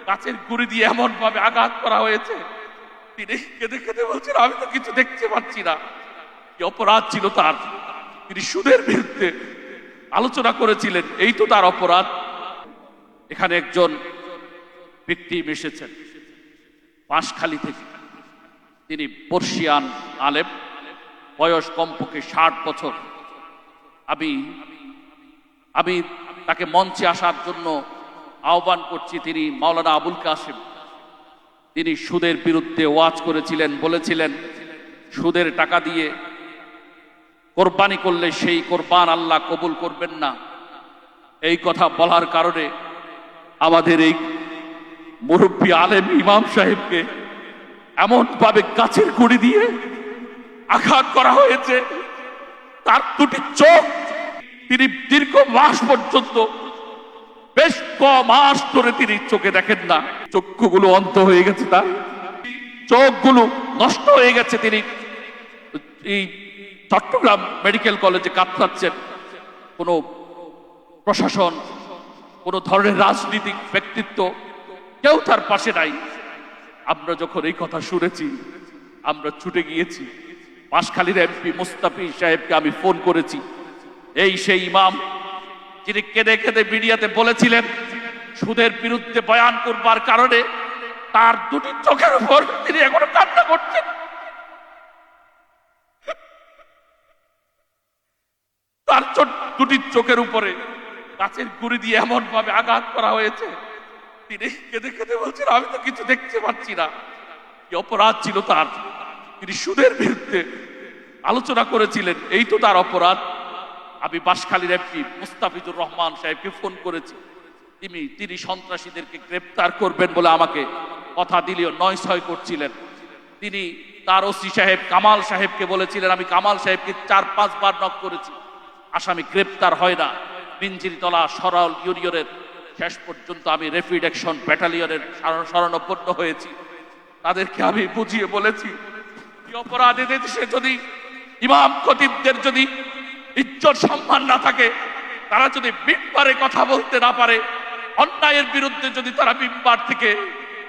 কাচের গুড়ি দিয়ে এমন ভাবে আঘাত করা হয়েছে, তিনি কেঁদে কেঁদে বলছেন আমি তো কিছু দেখতে পাচ্ছি না। কি অপরাধ ছিল তার? তিনি সুদের বিরুদ্ধে আলোচনা করেছিলেন, এই তো তার অপরাধ। এখানে একজন ব্যক্তি এসেছেন বাঁশখালী থেকে, তিনি পর্শিয়ান আলেম, বয়স কমপক্ষে 60 বছর। আমি তাকে মঞ্চে আসার জন্য আহ্বান করছি। তিনি মাওলানা আবুল কাসেম, তিনি সুদের বিরুদ্ধে ওয়াজ করেছিলেন, বলেছিলেন সুদের টাকা দিয়ে কোরবানি করলে সেই কোরবান আল্লাহ কবুল করবেন না। এই কথা বলার কারণে আমাদের এই মুরব্বী আলেম ইমাম সাহেবকে এমন ভাবে গাছের গুড়ি দিয়ে আঘাত করা হয়েছে, তার দুটি চোখ, তিনি দীর্ঘ মাস পর্যন্ত, বেশ মাস ধরে তিনি চোখে দেখেন না, চক্ষুগুলো অন্ধ হয়ে গেছে, তার চোখগুলো নষ্ট হয়ে গেছে। তিনি এই চট্টগ্রাম মেডিকেল কলেজে কাতরাচ্ছেন। কোনো প্রশাসন, কোনো ধরনের রাজনৈতিক ব্যক্তিত্ব কেউ তার পাশে নাই। আমরা যখন এই কথা শুনেছি আমরা ছুটে গিয়েছি। বাঁশখালীর এমপি মুস্তাফি সাহেবকে আমি ফোন করেছি। এই সেই ইমাম যিনি কেঁদে কেঁদে মিডিয়াতে বলেছিলেন সুদের বিরুদ্ধে বয়ান করবার কারণে তার দুটি চোখের উপর তিনি এখনো কান্না করছেন। তার দুটি চোখের উপরে কাচের গুড়ি দিয়ে এমন ভাবে আঘাত করা হয়েছে, তিনি কেঁদে কেঁদে বলছেন আমি তো কিছু দেখতে পাচ্ছি না। কি অপরাধ ছিল তার? তিনি সুদের বিরুদ্ধে আলোচনা করেছিলেন, এই তো তার অপরাধ। আমি বাঁশখালীর এমপি মুস্তাফিজুর রহমান সাহেবকে ফোন করেছি। তিনি সন্ত্রাসীদেরকে গ্রেপ্তার করবেন বলে আমাকে কথা দিলেও 9-6 করছিলেন। তিনি তার ওসি সাহেব কামাল সাহেবকে বলেছিলেন, আমি কামাল সাহেবকে 4-5 বার নক করেছি, আসামি গ্রেপ্তার হয় না। মিঞ্জিরিতলা সরাল ইউনিয়নের শেষ পর্যন্ত আমি র্যাপিড অ্যাকশন ব্যাটালিয়নের শরণাপন্ন হয়েছি। তাদেরকে আমি বুঝিয়ে বলেছি কি অপরাধ দেশে যদি ইমাম খতিবদের যদি ইজ্জত সম্মান না থাকে, তারা যদি মিম্বারে কথা বলতে না পারে, অন্যায়ের বিরুদ্ধে যদি তারা মিম্বার থেকে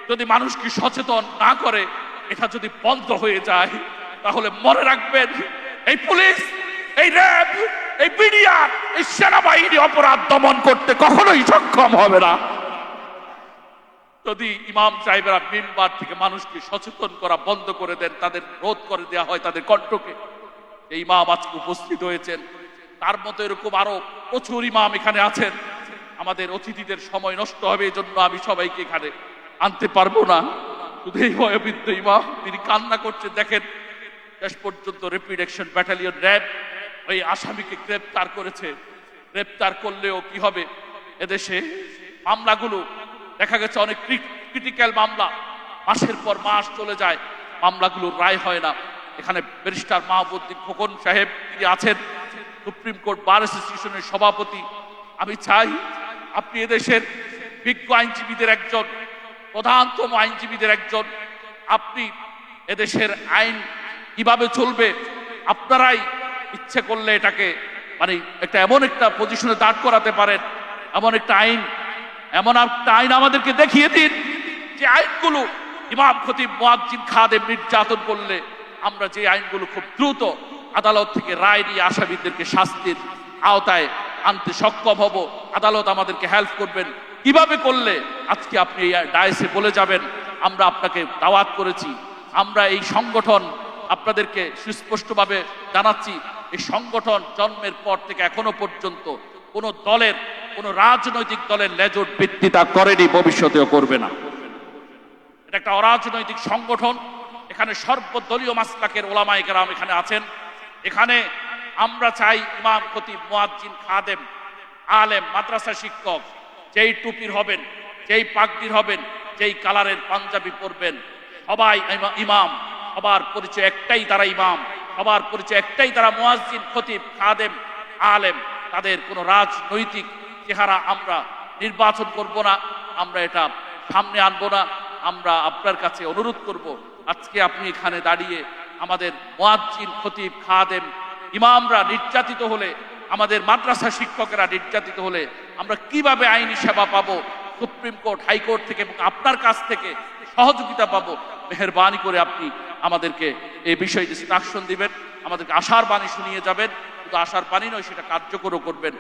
যদি মানুষকে সচেতন না করে, এটা যদি বন্ধ হয়ে যায়, তাহলে মনে রাখবেন এই পুলিশ, এই র্যাব, এই মিডিয়া, এই সেনাবাহিনী অপরাধ দমন করতে কখনোই সক্ষম হবে না। যদি ইমাম সাহেবেরা মিম্বার থেকে মানুষকে সচেতন করা বন্ধ করে দেন, তাদের রোধ করে দেওয়া হয় তাদের কণ্ঠকে। এই ইমাম আজকে উপস্থিত হয়েছেন, তার মতো এরকম আরো প্রচুর ইমাম এখানে আছেন। আমাদের অতিথিদের সময় নষ্ট হবে, এই জন্য আমি সবাইকে এখানে আনতে পারবো না। শুধু এই বয়োবৃদ্ধ ইমাম, তিনি কান্না করছেন। দেখেন, শেষ পর্যন্ত র্যাপিড অ্যাকশন ব্যাটালিয়ন র্যাব ওই আসামিকে গ্রেপ্তার করেছে। গ্রেপ্তার করলেও কি হবে, এদেশে মামলাগুলো দেখা গেছে অনেক ক্রিটিক্যাল মামলা, মাসের পর মাস চলে যায়, মামলাগুলোর রায় হয় না। এখানে ব্যারিস্টার মাহবুবউদ্দিন খোকন সাহেব তিনি আছেন, সুপ্রিম কোর্ট বার অ্যাসোসিয়েশনের সভাপতি। আমি চাই আপনি এদেশের বিজ্ঞ আইনজীবীদের একজন, প্রধানতম আইনজীবীদের একজন, আপনি এদেশের আইন কিভাবে চলবে আপনারাই ইচ্ছে করলে এটাকে মানে একটা এমন একটা পজিশনে দাঁড় করাতে পারেন, এমন একটা আইন আমাদেরকে দেখিয়ে দিন যে আইনগুলো ইমাম খতিব মুয়াজ্জিন খাদেম নির্যাতন করলে আমরা যে আইনগুলো খুব দ্রুত আদালত থেকে রায় নিয়ে আসামিদেরকে শাস্তির আওতায় আনতে সক্ষম হব। আদালত আমাদেরকে হেল্প করবেন। কিভাবে করলে আজকে আপনি এই ডায়াসে বলে যাবেন আমরা আপনাকে দাওয়াত করেছি। আমরা এই সংগঠন আপনাদেরকে সুস্পষ্টভাবে জানাচ্ছি, এই সংগঠন জন্মের পর থেকে এখনো পর্যন্ত কোনো দলের, কোনো রাজনৈতিক দলের লেজুর ভিত্তিতা করেনি, ভবিষ্যতেও করবে না। এটা একটা অরাজনৈতিক সংগঠন। এখানে সর্বদলীয় মাসলাকের ওলামায়ে কেরাম এখানে আছেন। এখানে আমরা চাই ইমাম খতিব মুয়াজ্জিন খাদেম আলেম মাদ্রাসা শিক্ষক যেই টুপির হবেন, যেই পাগড়ির হবেন, যেই কালারের পাঞ্জাবি পরবেন, সবাই ইমাম, সবার পরিচয় একটাই, তারা ইমাম, সবার পরিচয় একটাই, তারা মুয়াজ্জিন খতিব খাদেম আলেম। তাদের কোনো রাজনৈতিক চেহারা আমরা নির্বাচন করব না, আমরা এটা সামনে আনবো না। আমরা আপনার কাছে অনুরোধ করব, আজকে আপনি এখানে দাঁড়িয়ে আমাদের মুয়াজ্জিন খতিব খাদেম ইমামরা নির্যাতিত হলে, আমাদের মাদ্রাসা শিক্ষকেরা নির্যাতিত হলে আমরা কিভাবে আইনি সেবা পাবো, সুপ্রিম কোর্ট, হাইকোর্ট থেকে এবং আপনার কাছ থেকে সহযোগিতা পাবো। মেহেরবানি করে আপনি আমাদেরকে এই বিষয়ে ইনস্ট্রাকশন দিবেন, আমাদেরকে আশার বাণী শুনিয়ে যাবেন। শুধু আশার বাণী নয়, সেটা কার্যকরও করবেন।